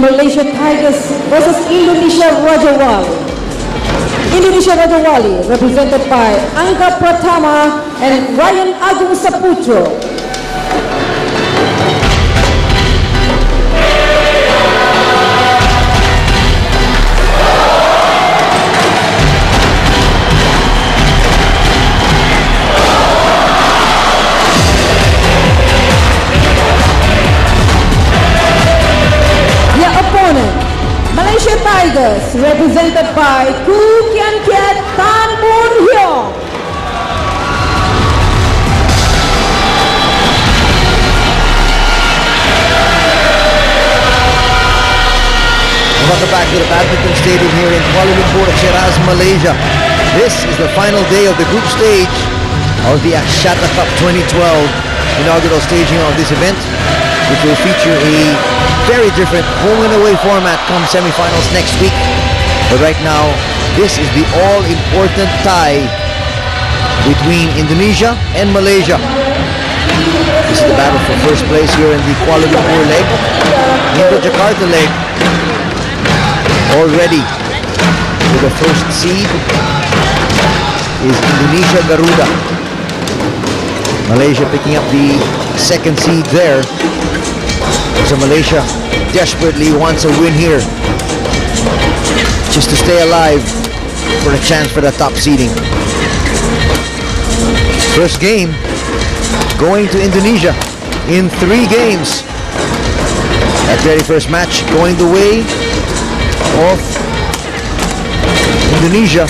Malaysia Tigers versus Indonesia Rajawali. Indonesia Rajawali represented by Angga Pratama and Rian Agung Saputro. Malaysia Tigers represented by Kien Keat Boon Heong. Welcome back to the Badminton Stadium here in Kuala Lumpur, Cheras, Malaysia. This is the final day of the group stage of the Axiata Cup 2012 inaugural staging of this event, which will feature a very different home and away format come semi-finals next week. But right now, this is the all-important tie between Indonesia and Malaysia. This is the battle for first place here in the Kuala Lumpur leg. In the Jakarta leg, already with the first seed is Indonesia Garuda. Malaysia picking up the second seed there. So Malaysia desperately wants a win here just to stay alive for a chance for the top seeding. First game going to Indonesia in 3 games. That very first match going the way of Indonesia.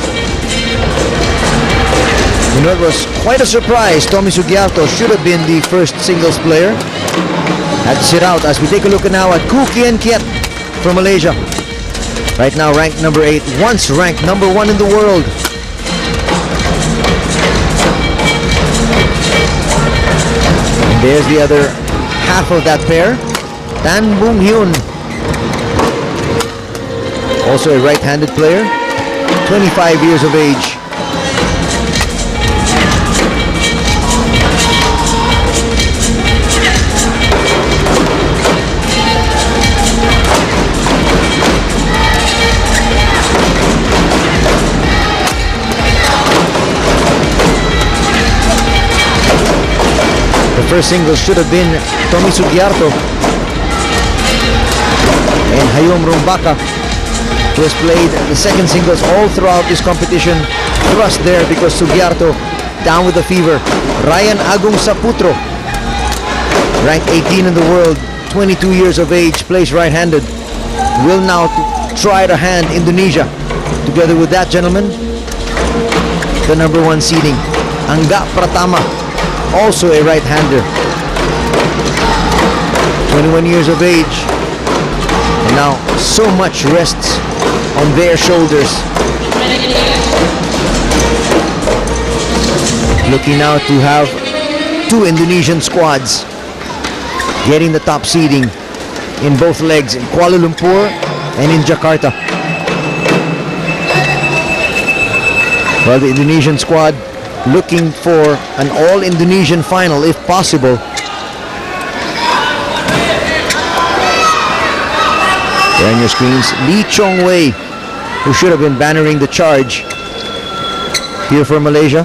You know, it was quite a surprise. Tommy Sugiarto should have been the first singles player. Had to sit out as we take a look now at Kien Keat from Malaysia. Right now ranked number 8, once ranked number 1 in the world. And there's the other half of that pair, Tan Bung Hyun. Also a right-handed player, 25 years of age. The first single should have been Tommy Sugiarto and Heong Rumbaka, who has played the second singles all throughout this competition. Thrust there because Sugiarto down with the fever. Rian Agung Saputro, ranked 18 in the world, 22 years of age, plays right-handed, will now try to hand Indonesia. Together with that gentleman, the number 1 seeding, Angga Pratama, also a right-hander, 21 years of age, and now so much rests on their shoulders. Looking now to have 2 Indonesian squads getting the top seeding in both legs, in Kuala Lumpur and in Jakarta. Well, the Indonesian squad looking for an all-Indonesian final if possible. There on your screens, Lee Chong Wei, who should have been bannering the charge here for Malaysia,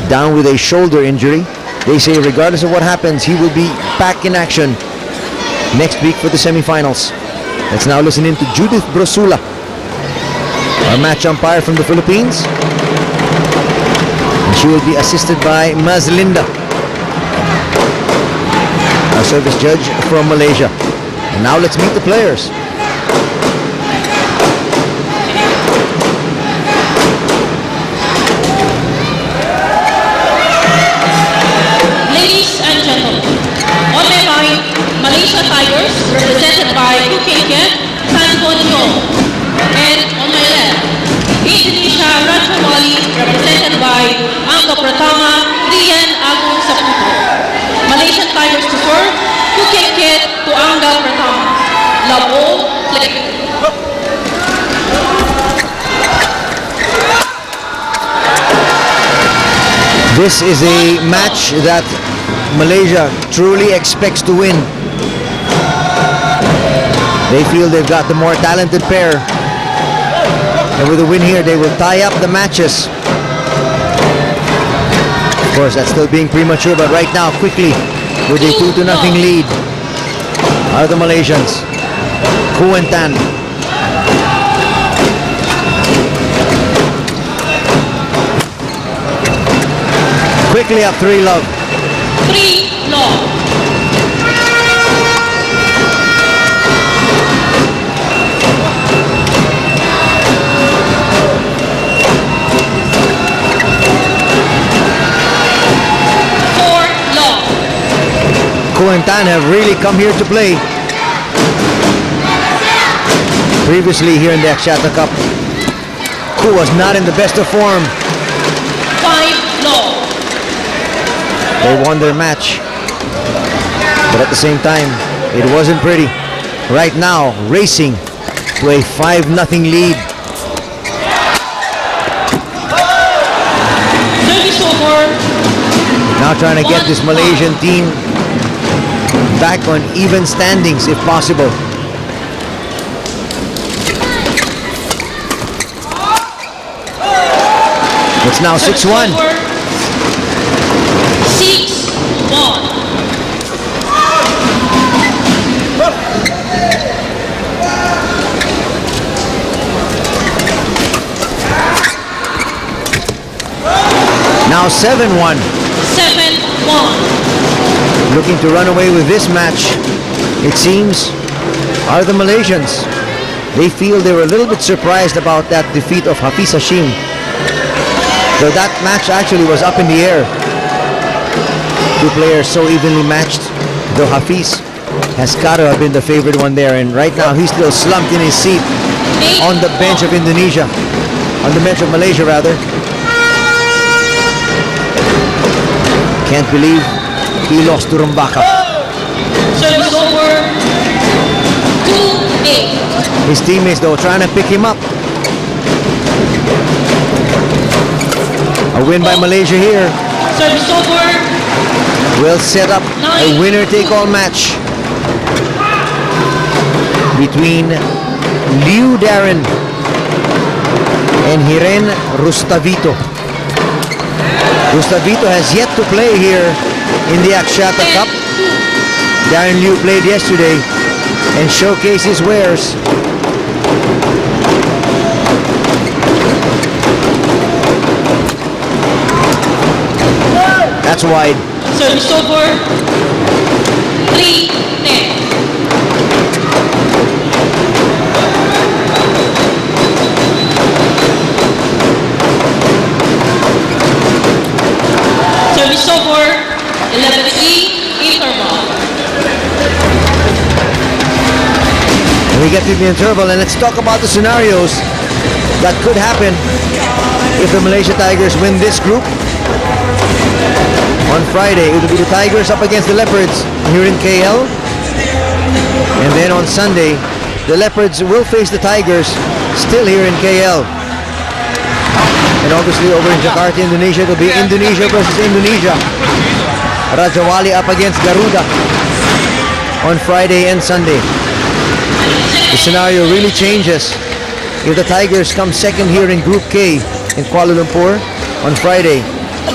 down with a shoulder injury. They say regardless of what happens, he will be back in action next week for the semi-finals. Let's now listen in to Judith Brosula, our match umpire from the Philippines. She will be assisted by Maz Linda, our service judge from Malaysia. And now let's meet the players. Ladies and gentlemen, on my right, Malaysia Tigers, represented by Kien Keat Boon Heong. And on my left, Indonesia Rajawali, represented by Angga Pratama, Rian Agung Saputro. Malaysian Tigers to serve, Kien Keat to Angga Pratama. Love all, play. This is a match that Malaysia truly expects to win. They feel they've got the more talented pair. And with a win here, they will tie up the matches. Of course, that's still being premature, but right now, quickly, with a 2-0 lead, are the Malaysians. Kuentan. Quickly up 3-love. 3-love. Kuentan have really come here to play. Previously here in the Axiata Cup, Ku was not in the best of form. 5-love. They won their match, but at the same time, it wasn't pretty. Right now, racing to a 5-0 lead. Service over. Now trying to get this Malaysian team back on even standings if possible. It's now 6-1. 6-1. Now 7-1. 7-1. Looking to run away with this match, it seems, are the Malaysians. They feel they were a little bit surprised about that defeat of Hafiz Hashim. Though that match actually was up in the air. Two players so evenly matched, though Hafiz has got to have been the favorite one there, and right now he's still slumped in his seat on the bench of Indonesia, on the bench of Malaysia rather. Can't believe he lost to Rumbaka. Service over. 2-8. His teammates though trying to pick him up. A win by Malaysia here Service over. will set up a winner-take-all match between Liu Darren and Hiren Rustavito. Rustavito has yet to play here in the Axiata Cup. Darren Liu played yesterday and showcased his wares. That's wide. Service over. 3-10. Service over. 11-3. Interval. We get to the interval and let's talk about the scenarios that could happen if the Malaysia Tigers win this group. On Friday, it will be the Tigers up against the Leopards here in KL. And then on Sunday, the Leopards will face the Tigers still here in KL. And obviously over in Jakarta, Indonesia, it will be Indonesia versus Indonesia. Rajawali up against Garuda on Friday and Sunday. The scenario really changes if the Tigers come second here in Group K in Kuala Lumpur on Friday.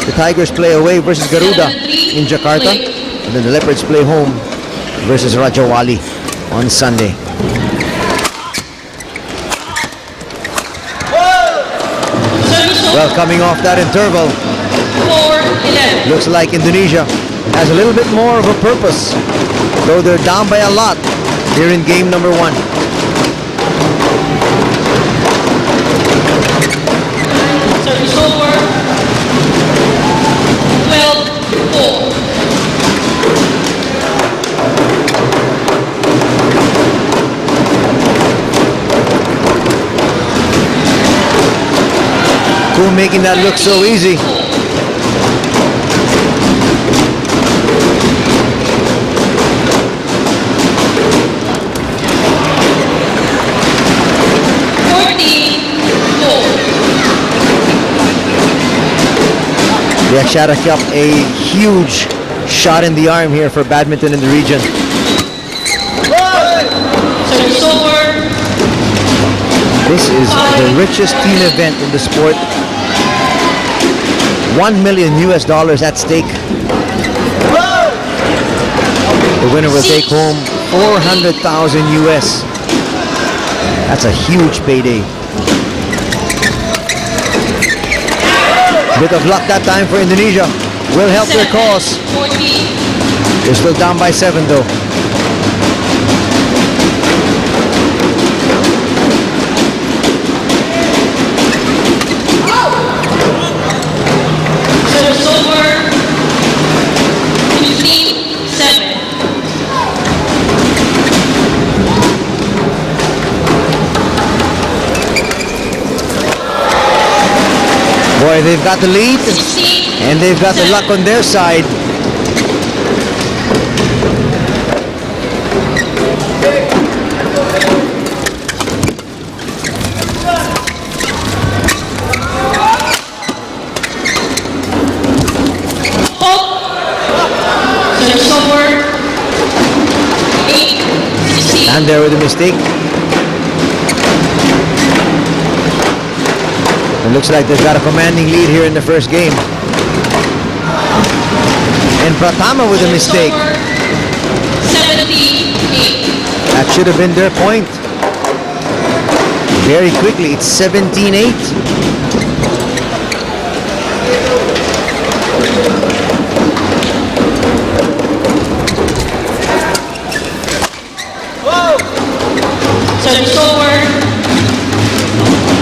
The Tigers play away versus Garuda in Jakarta, and then the Leopards play home versus Rajawali on Sunday. Well, coming off that interval, 4-11. looks like Indonesia has a little bit more of a purpose, though they're down by a lot here in game number 1. Service over. 12-4. Cool, making that look so easy. The Axiata Cup, a huge shot in the arm here for badminton in the region. Service over. This is the richest team event in the sport. $1 million at stake. The winner will take home 400,000 US. That's a huge payday. Bit of luck that time for Indonesia. Will help their cause. 14. They're still down by 7 though. Service over. 15-7. Boy, they've got the lead 16. and they've got the luck on their side. Service over. 8-16. And there with a mistake. It looks like they've got a commanding lead here in the first game. And Pratama with a mistake. 78. That should have been their point. Very quickly, it's 17-8. Service over.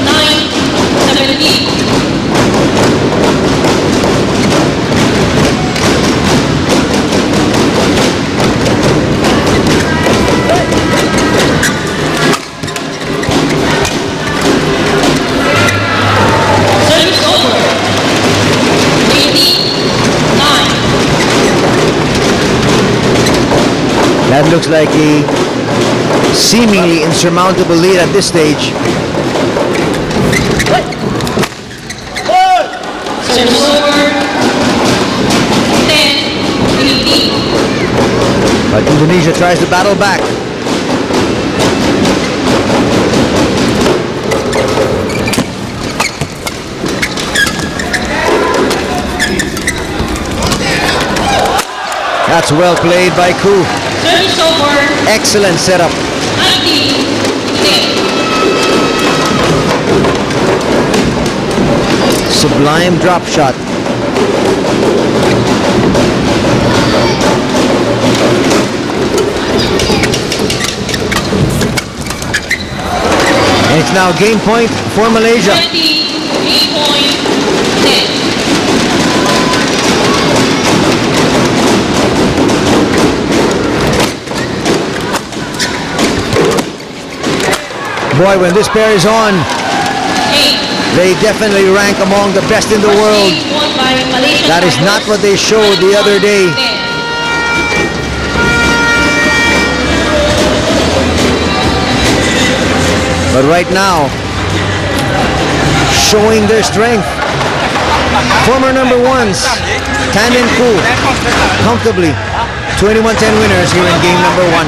9-17. Service over. 18-9. That looks like a seemingly insurmountable lead at this stage. Service over. 10-18. But Indonesia tries to battle back. That's well played by Ku. Service over. Excellent setup. 19-10. Sublime drop shot. And it's now game point for Malaysia. 28-10. Boy, when this pair is on, 8. they definitely rank among the best in the world. Won by Malaysian That is not what they showed the other day. 10. But right now, showing their strength. Former number ones, Tan and Ku, comfortably 21-10 winners here in game number 1.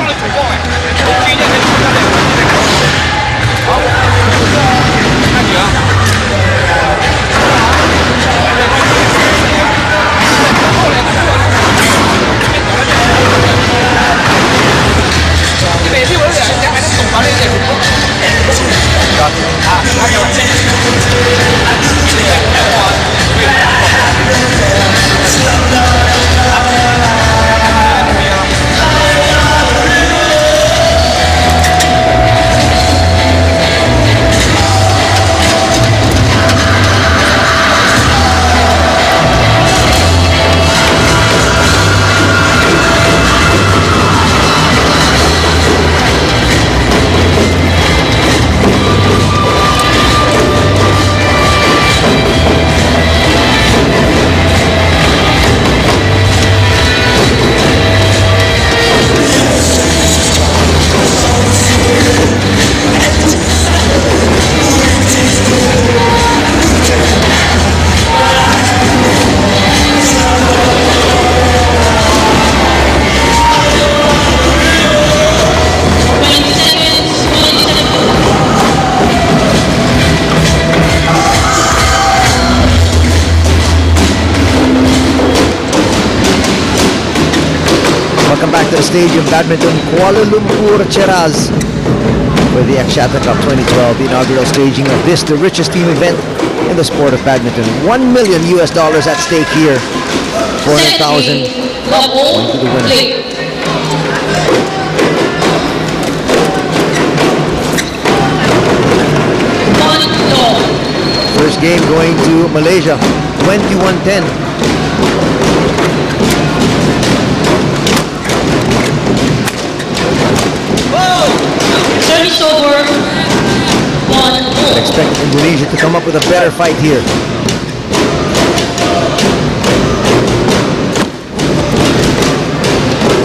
Stadium, Badminton, Kuala Lumpur, Cheras, for the Axiata Cup 2012, the inaugural staging of this, the richest team event in the sport of badminton. $1 million at stake here. 400,000 going to the winner. First game going to Malaysia, 21-10. Service over. 1-0. Expect Indonesia to come up with a better fight here.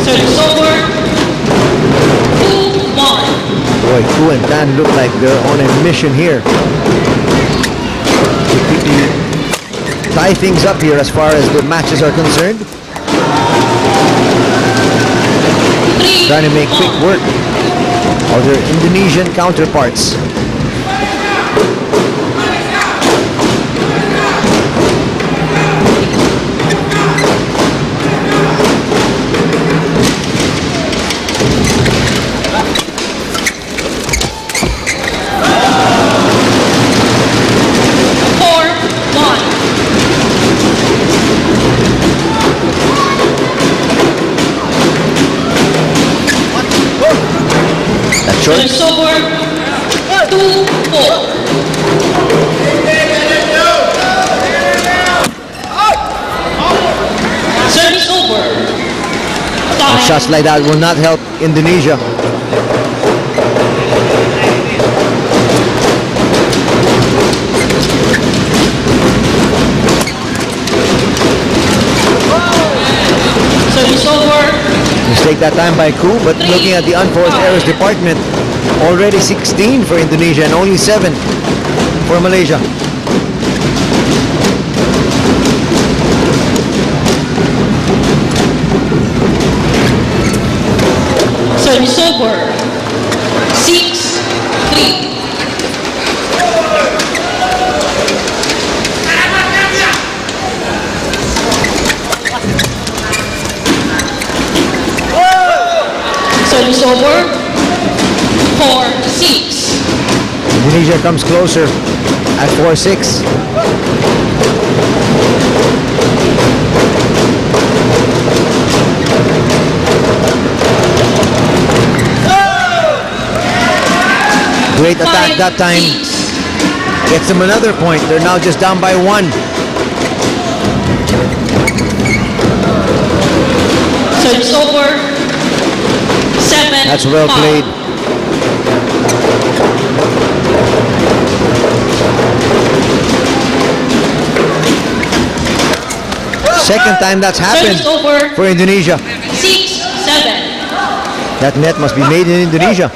Service over. 2-1. Boy, Ku and Dan look like they're on a mission here to quickly tie things up here as far as the matches are concerned. Trying to make quick work of their Indonesian counterparts. Service over. 2-4. Service over. And shots like that will not help Indonesia. Service over. Mistake that time by Ku, but looking at the unforced errors department, already 16 for Indonesia and only 7 for Malaysia. Service over. 6-3. Service over. 4-6. Indonesia comes closer at 4-6. Great attack that time. Gets them another point. They're now just down by 1. Service over. 7. That's well played. Second time that's happened Service over. for Indonesia. 6-7. That net must be made in Indonesia.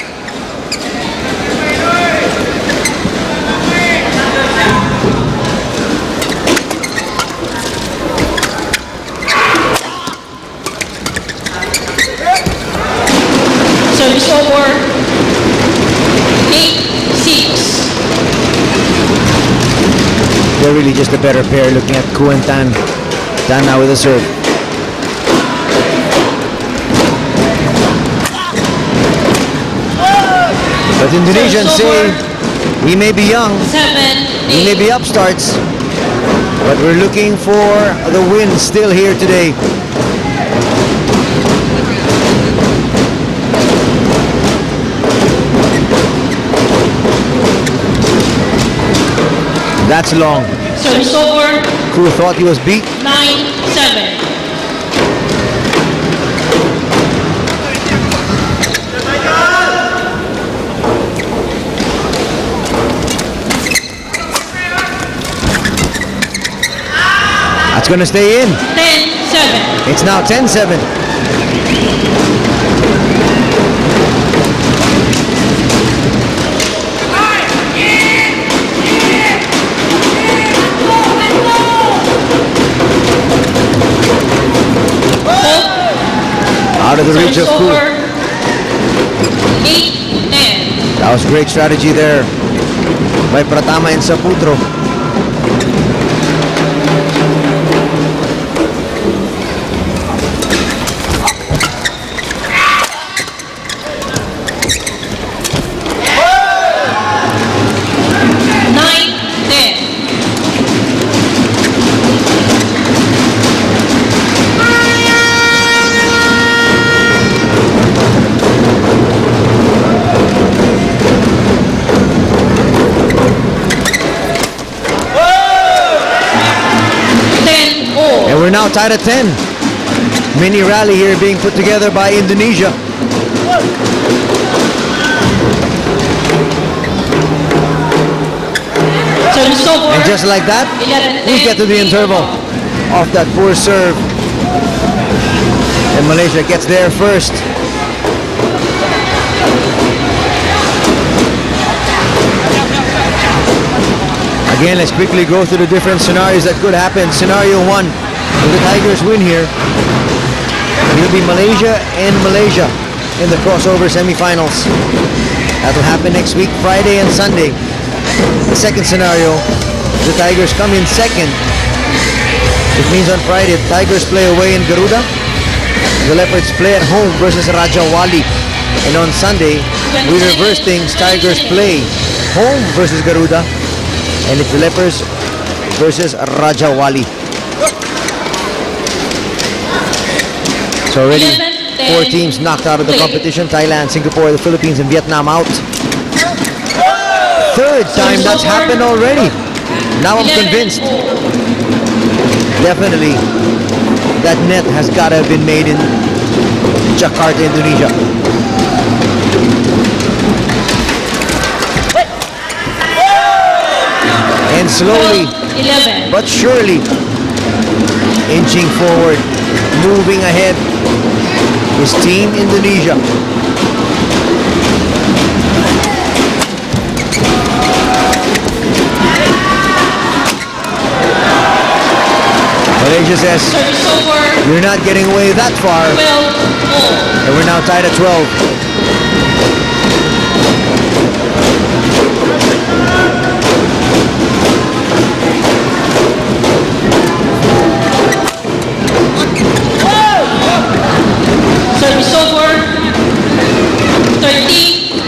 Service over. 8-6. They're really just a better pair looking at Ku and Tan. Tan now with a serve. But Indonesians say we may be young, 7-8. we may be upstarts, but we're looking for the win still here today. That's long. Service over. Ku thought he was beat. 9-7. That's going to stay in. 10-7. It's now 10-7. Out of the reach of Ku. 8-10. That was great strategy there by Pratama and Saputro. We're now tied at 10. Mini rally here being put together by Indonesia. And just like that, we get to the interval off that poor serve. And Malaysia gets there first. Again, let's quickly go through the different scenarios that could happen. Scenario 1, if the Tigers win here, it'll be Malaysia and Malaysia in the crossover semifinals. That'll happen next week, Friday and Sunday. The second scenario, the Tigers come in second. It means on Friday, the Tigers play away in Garuda. The Leopards play at home versus Rajawali. And on Sunday, we reverse things. Tigers play home versus Garuda. And it's the Leopards versus Rajawali. So already 4 teams knocked out of the competition. Thailand, Singapore, the Philippines, and Vietnam out. Third time that's happened already. Now I'm convinced. Definitely that net has got to have been made in Jakarta, Indonesia. And slowly but surely inching forward, moving ahead is Team Indonesia. Malaysia says, you're not getting away that far. And we're now tied at 12. Service over. 13-12.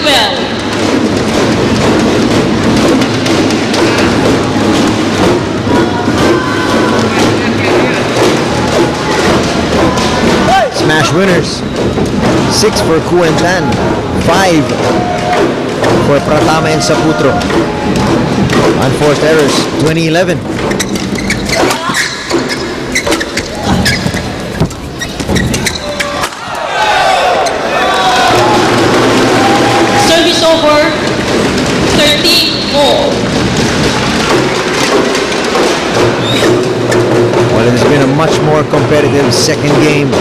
Smash winners. 6 for Kien, 5 for Pratama and Saputro. Unforced errors, 2011. Service over. 13-4. Well, it has been a much more competitive second game.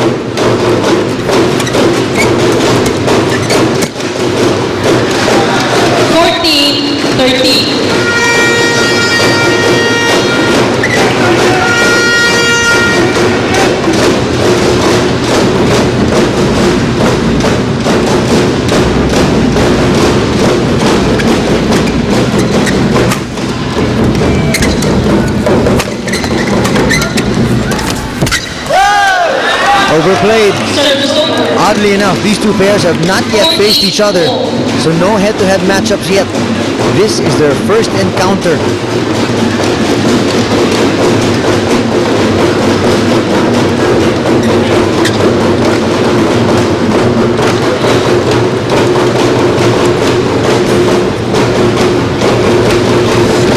Overplayed. Oddly enough, these two pairs have not yet faced each other, so no head-to-head matchups yet. This is their first encounter.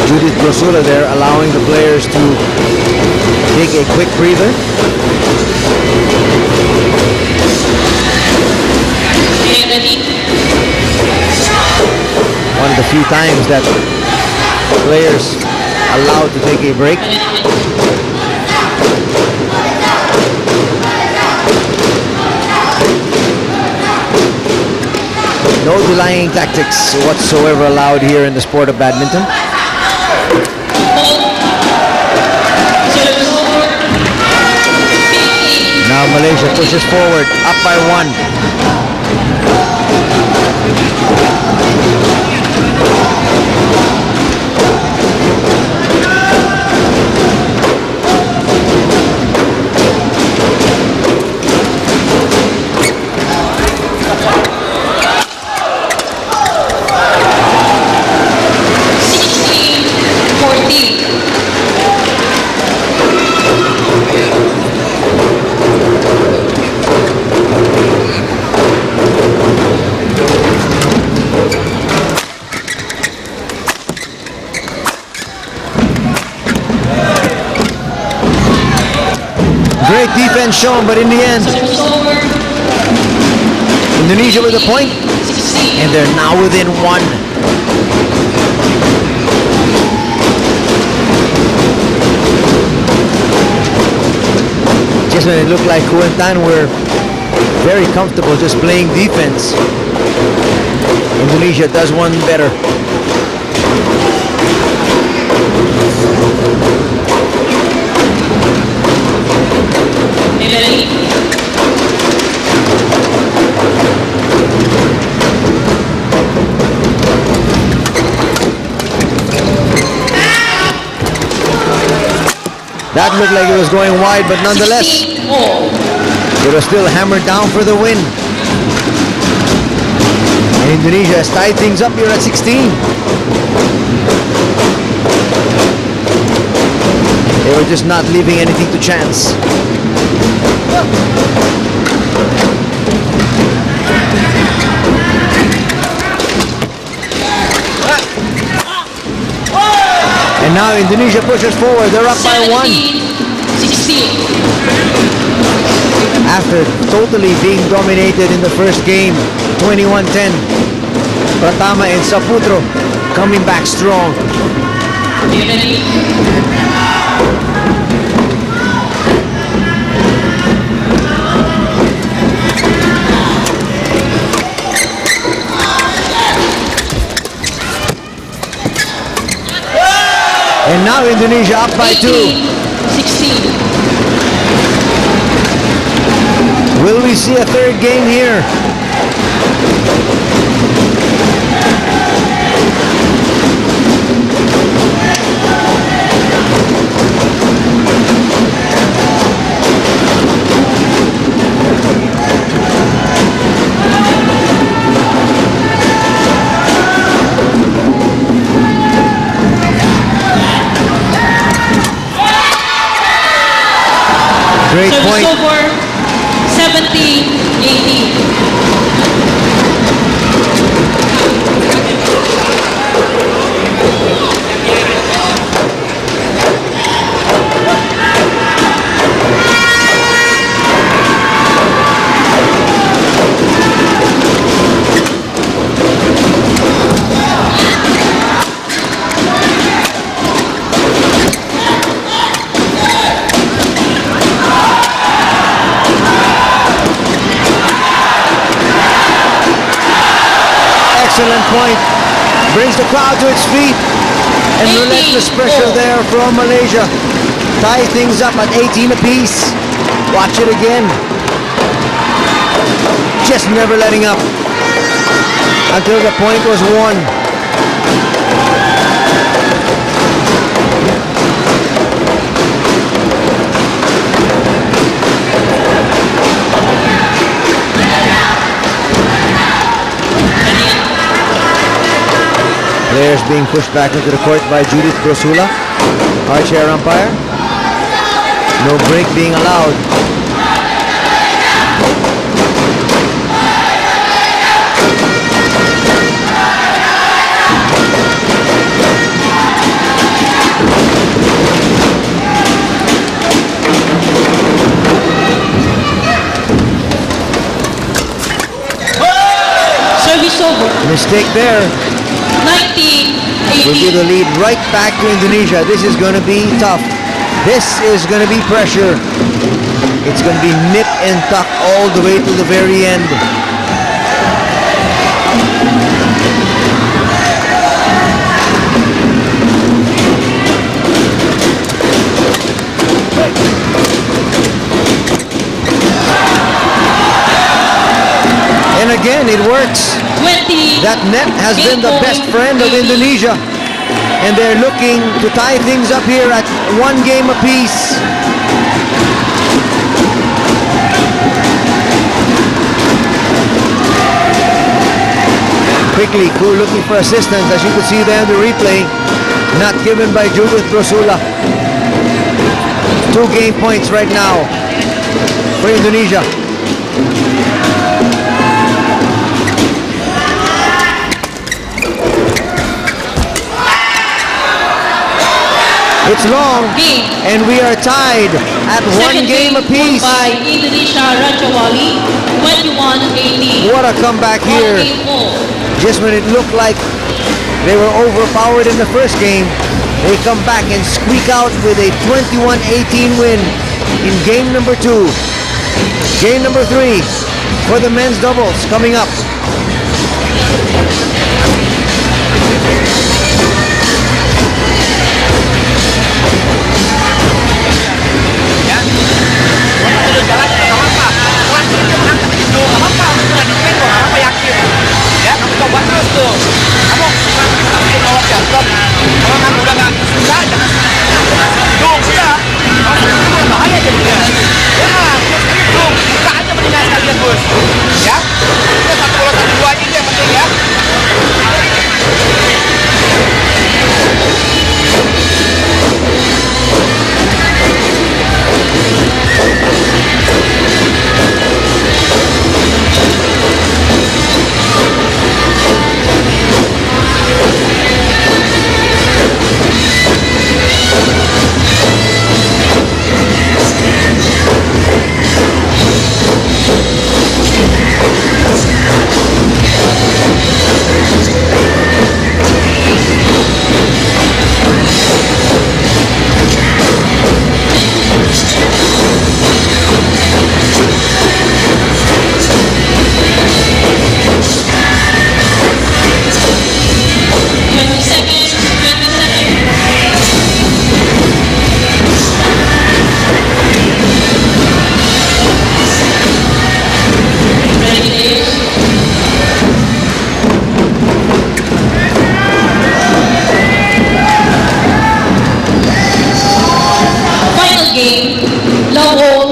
Judith Grosula there allowing the players to take a quick breather. One of the few times that players allowed to take a break. No delaying tactics whatsoever allowed here in the sport of badminton. Now Malaysia pushes forward, up by 1. Great defense shown, but in the end, Service over. Indonesia with a point, 16. and they're now within one. Just when it looked like Kuantan were very comfortable just playing defense, Indonesia does one better. Ready? That looked like it was going wide, but nonetheless, 16 all. it was still hammered down for the win. And Indonesia has tied things up here at 16. They were just not leaving anything to chance. And now Indonesia pushes forward. They're up by 1. 16. After totally being dominated in the first game, 21-10. Pratama and Saputro coming back strong. Ready? And now Indonesia up by 2. 16. Will we see a third game here? Great Service point. over. 17-18. Excellent point. Brings the crowd to its feet. And 18 relentless pressure all. there from Malaysia. Tie things up at 18 apiece. Watch it again. Just never letting up until the point was won. Players being pushed back into the court by Judith Brosula, our chair umpire. No break being allowed. Service over. Mistake there. 19-18. Will give the lead right back to Indonesia. This is going to be tough. This is going to be pressure. It's going to be nip and tuck all the way to the very end. And again, it works. 20. That net has been the best friend of Indonesia. And they're looking to tie things up here at 1 game apiece. Quickly, Ku looking for assistance, as you could see there in the replay. Not given by Judith Brosula. 2 game points right now for Indonesia. It's long, Game. and we are tied at one Second game won apiece. by Indonesia Rajawali, 21-18. What a comeback One here. game more. Just when it looked like they were overpowered in the first game, they come back and squeak out with a 21-18 win in game number 2. Game number 3 for the men's doubles coming up.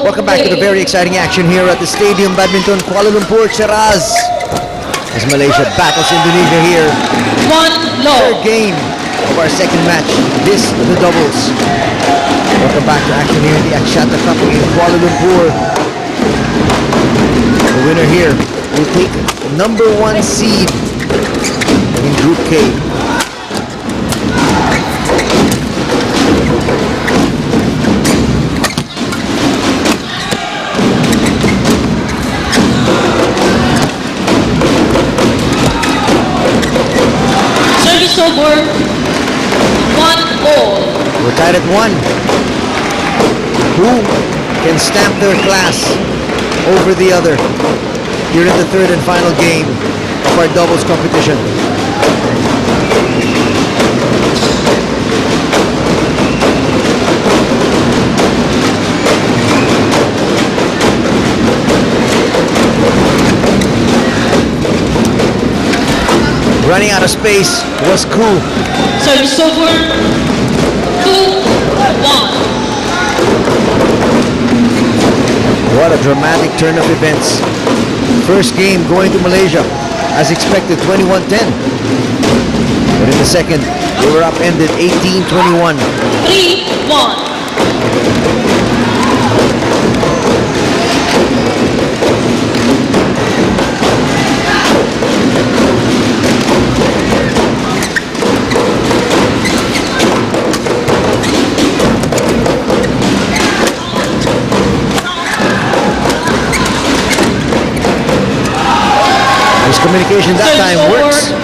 Welcome back to the very exciting action here at the Stadium Badminton Kuala Lumpur, Cheras. As Malaysia battles Indonesia here. Third game of our second match. This the doubles. Welcome back to action here in the Axiata Cup in Kuala Lumpur. The winner here will take number 1 seed in Group K. Over 1-1. We're tied at 1. Who can stamp their class over the other here in the third and final game of our doubles competition? Running out of space was cool. Service over 2-1. What a dramatic turn of events. First game going to Malaysia, as expected, 21-10. But in the second, they were upended 18-21. 3-1. Communication that time works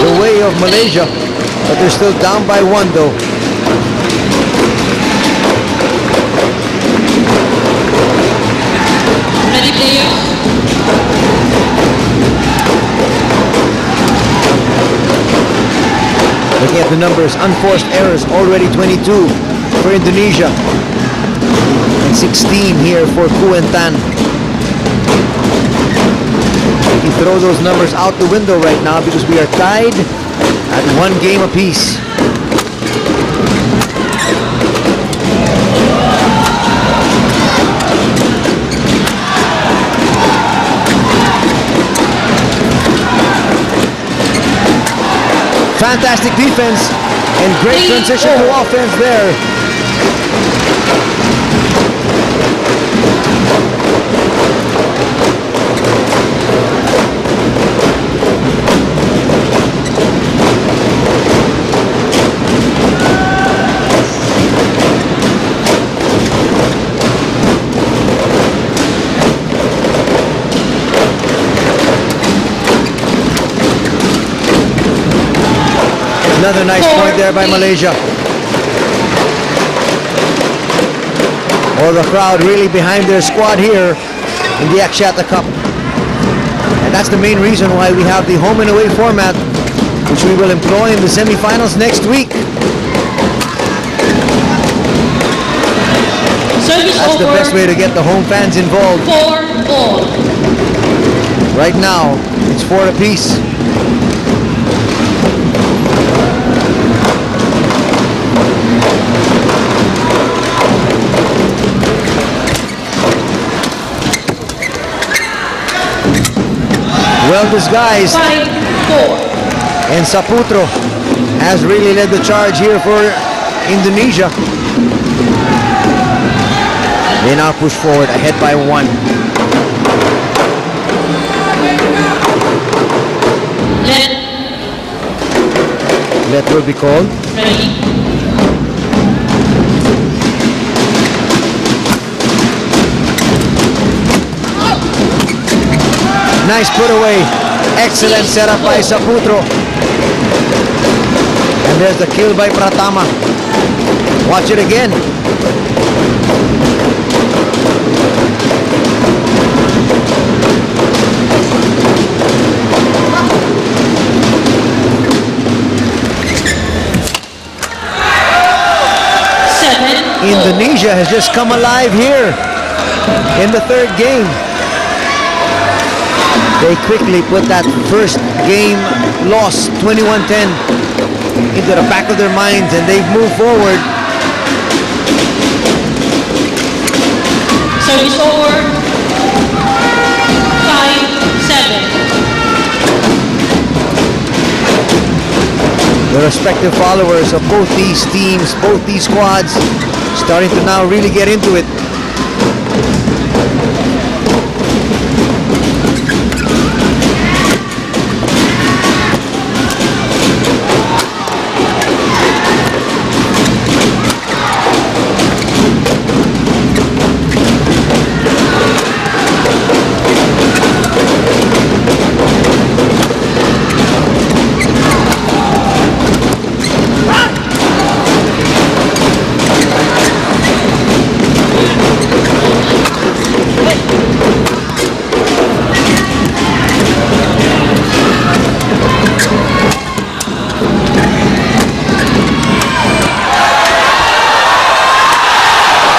the way of Malaysia, but they're still down by 1 though. Ready, players? Looking at the numbers, unforced errors already 22 for Indonesia and 16 here for Kuala. We can throw those numbers out the window right now because we are tied at 1 game apiece. Fantastic defense and great transition to offense there. Another nice point there by Malaysia. All the crowd really behind their squad here in the Axiata Cup. And that's the main reason why we have the home and away format, which we will employ in the semifinals next week. Service That's the over. best way to get the home fans involved. 4-all. Right now, it's 4 apiece. Well disguised. 5-4. And Saputro has really led the charge here for Indonesia. They now push forward ahead by 1. Let will be called. Ready. Nice put away. Excellent setup by Saputro. And there's the kill by Pratama. Watch it again. Indonesia has just come alive here in the 3rd game. They quickly put that first game loss, 21-10, into the back of their minds, and they've moved forward. Service over. 5-7. The respective followers of both these teams, both these squads, starting to now really get into it.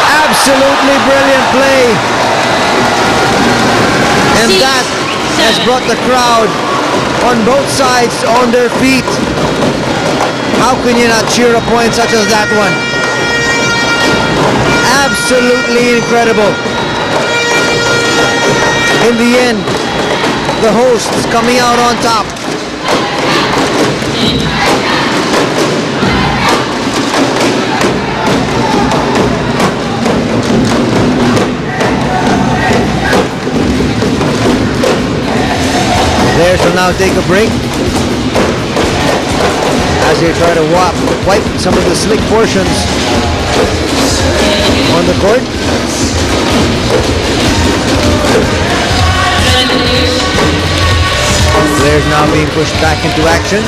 Absolutely brilliant play. And that has brought the crowd on both sides on their feet. How can you not cheer a point such as that one? Absolutely incredible. In the end, the hosts coming out on top. Players will now take a break as they try to wipe some of the slick portions on the court. Players now being pushed back into action.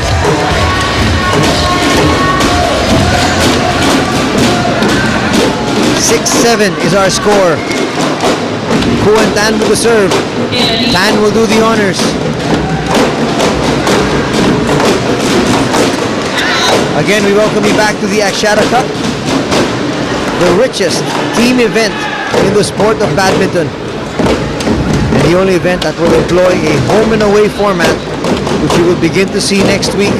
6-7 is our score. Ku and Tan with the serve. Tan will do the honors. Again, we welcome you back to the Axiata Cup, the richest team event in the sport of badminton, and the only event that will employ a home and away format, which you will begin to see next week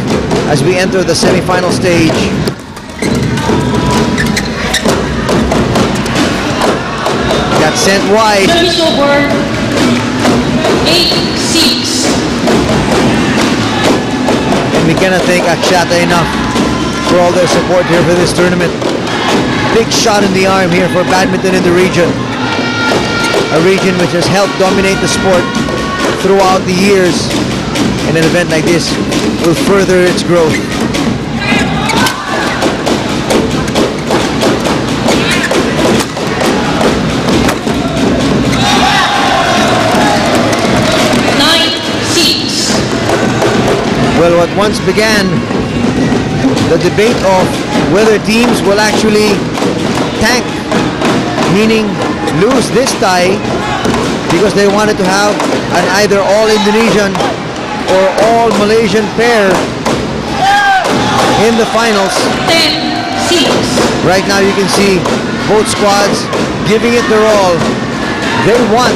as we enter the semi-final stage. Got sent wide. Service over. 8-6. And we cannot thank Axiata enough for all their support here for this tournament. Big shot in the arm here for badminton in the region. A region which has helped dominate the sport throughout the years. And an event like this will further its growth. Nine, 6. Well, what once began the debate of whether teams will actually tank, meaning lose this tie because they wanted to have an either all Indonesian or all Malaysian pair in the finals. 10-6. Right now you can see both squads giving it their all. They want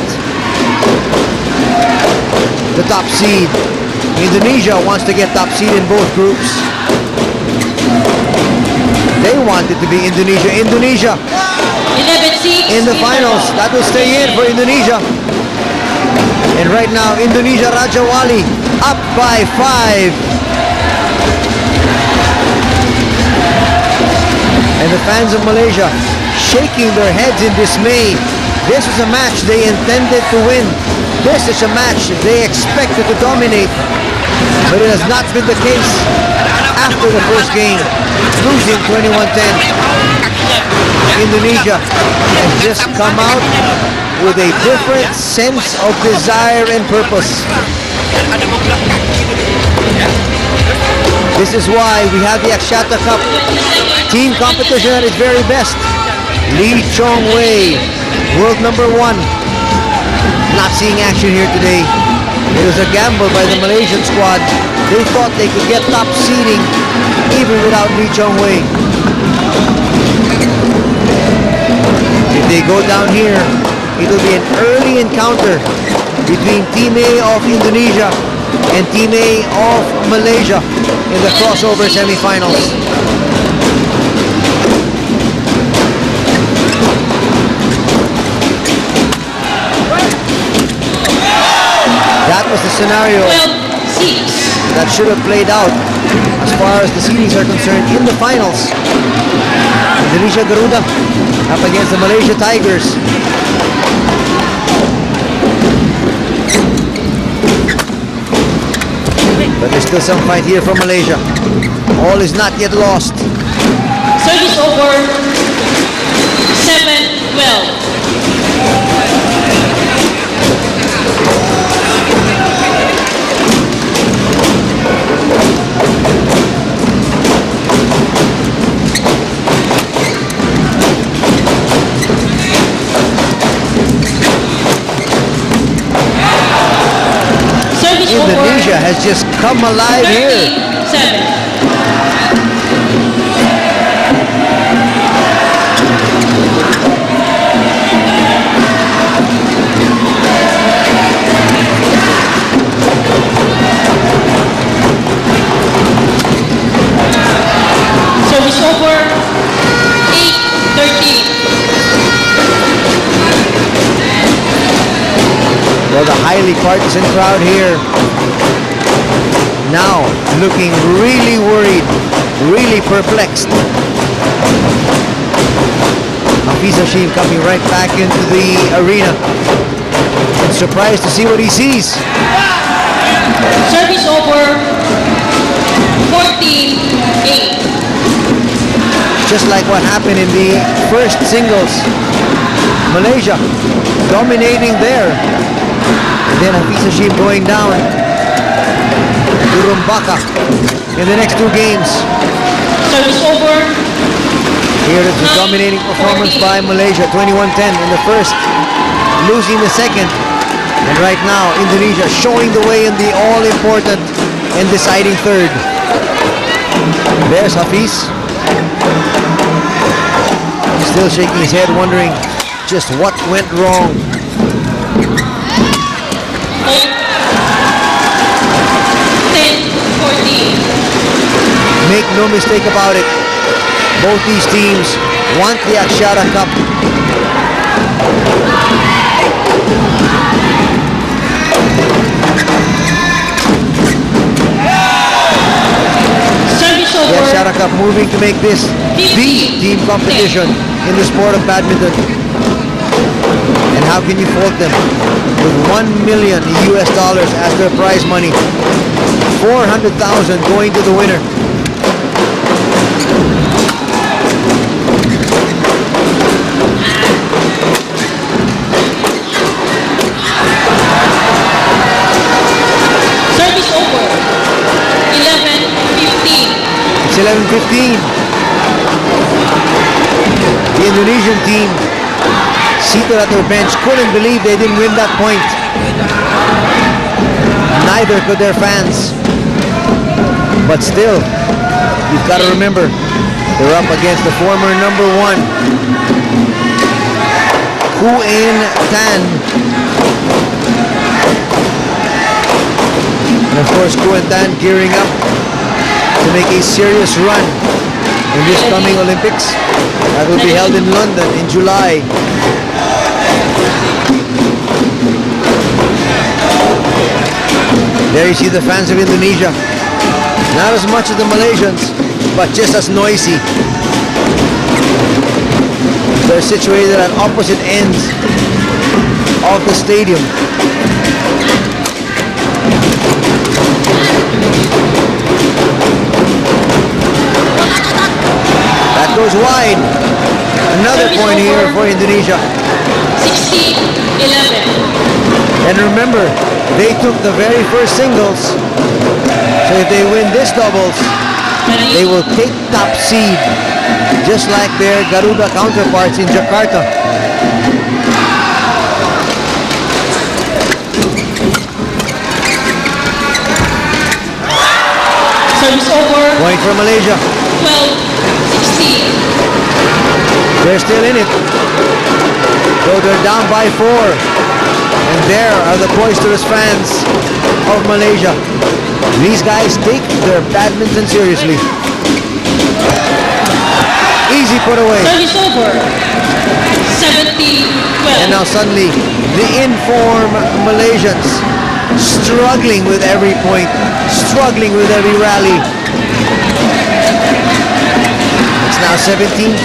the top seed. Indonesia wants to get top seed in both groups. They want it to be Indonesia. Indonesia 11-6. in the finals. That will stay in for Indonesia. And right now, Indonesia Rajawali up by 5. And the fans of Malaysia shaking their heads in dismay. This was a match they intended to win. This is a match they expected to dominate. But it has not been the case after the first game, losing 21-10. Indonesia has just come out with a different sense of desire and purpose. This is why we have the Axiata Cup team competition at its very best. Lee Chong Wei, world number 1, not seeing action here today. It was a gamble by the Malaysian squad. They thought they could get top seeding even without Lee Chong Wei. If they go down here, it will be an early encounter between Team A of Indonesia and Team A of Malaysia in the crossover semifinals. That was the scenario 12-6. that should have played out as far as the seedings are concerned in the finals. Indonesia Garuda up against the Malaysia Tigers. But there's still some fight here from Malaysia. All is not yet lost. Service over. 7-12. Indonesia has just come alive here. 13-7. Service over. 8-13. Well, the highly partisan crowd here now looking really worried, really perplexed. Hafiz Hashim coming right back into the arena and surprised to see what he sees. Service over. 14-8. Just like what happened in the first singles. Malaysia dominating there. And then Hafiz Hashim going down to Rumbaka in the next 2 games. Service over. Here is the dominating performance by Malaysia, 21-10 in the first, losing the second. And right now, Indonesia showing the way in the all-important and deciding third. There's Hafiz. Still shaking his head, wondering just what went wrong. 10-14. Make no mistake about it, both these teams want the Axiata Cup. Service The over. Axiata Cup moving to make this the team competition in the sport of badminton. And how can you fault them with $1 million US as their prize money? 400,000 going to the winner. Service over. 11-15. It's 11-15. The Indonesian team, seated at their bench, couldn't believe they didn't win that point. Neither could their fans. But still, you've got to remember, they're up against the former number 1, Kien. And of course, Kien gearing up to make a serious run in this coming Olympics that will be held in London in July. There you see the fans of Indonesia. Not as much as the Malaysians, but just as noisy. They're situated at opposite ends of the stadium. That goes wide. Another point here for Indonesia. 16-11. And remember, they took the very first singles. So if they win this doubles, they will take top seed, just like their Garuda counterparts in Jakarta. Service over. Point for Malaysia. 12-16. They're still in it. So they're down by 4. And there are the boisterous fans of Malaysia. These guys take their badminton seriously. Easy put away. Service over. 70-12. And now suddenly, the in-form Malaysians struggling with every point, struggling with every rally. It's now 17-10.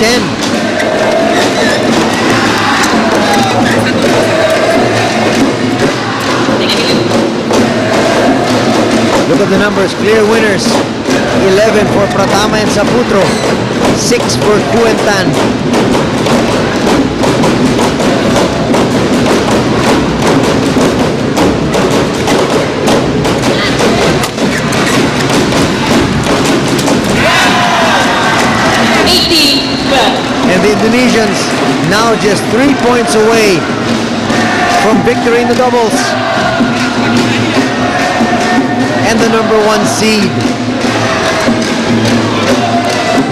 Look at the numbers, clear winners. 11 for Pratama and Saputro. 6 for Kien. 18-12. And the Indonesians now just 3 points away from victory in the doubles and the number 1 seed.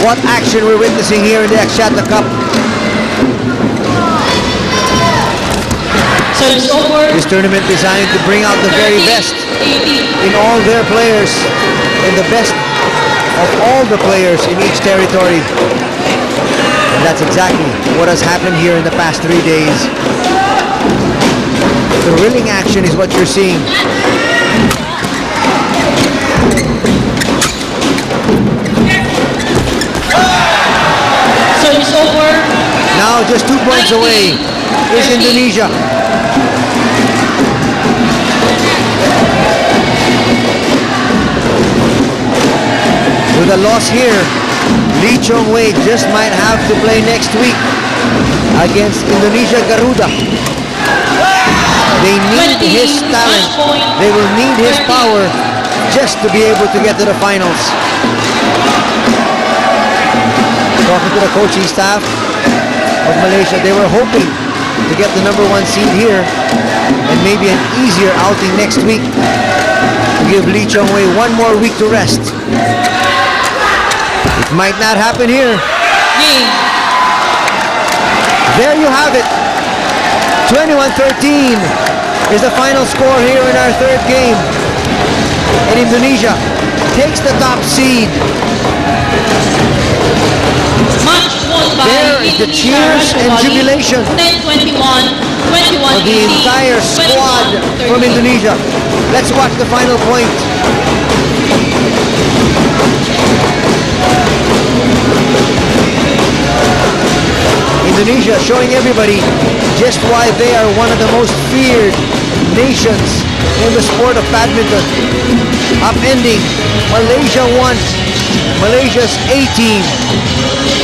What action we're witnessing here in the Axiata Cup. Service over. This tournament designed to bring out the very best 18. in all their players and the best of all the players in each territory. And that's exactly what has happened here in the past 3 days. Thrilling action is what you're seeing. Service over. Now just 2 points away is Indonesia. With a loss here, Lee Chong-wei just might have to play next week against Indonesia Garuda. They need his talent. They will need his power just to be able to get to the finals. Talking to the coaching staff of Malaysia, they were hoping to get the number 1 seed here and maybe an easier outing next week to give Lee Chong-wei 1 more week to rest. It might not happen here. There you have it. 21-13 is the final score here in our 3rd game. And Indonesia takes the top seed. Match won by There is the cheers and jubilation 10-21, 21 of the entire squad from Indonesia. Let's watch the final point. Indonesia showing everybody just why they are one of the most feared nations in the sport of badminton. Upending Malaysia 1, Malaysia's 18,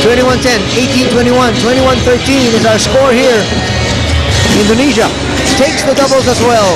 21-10, 18-21, 21-13 is our score here. Indonesia takes the doubles as well.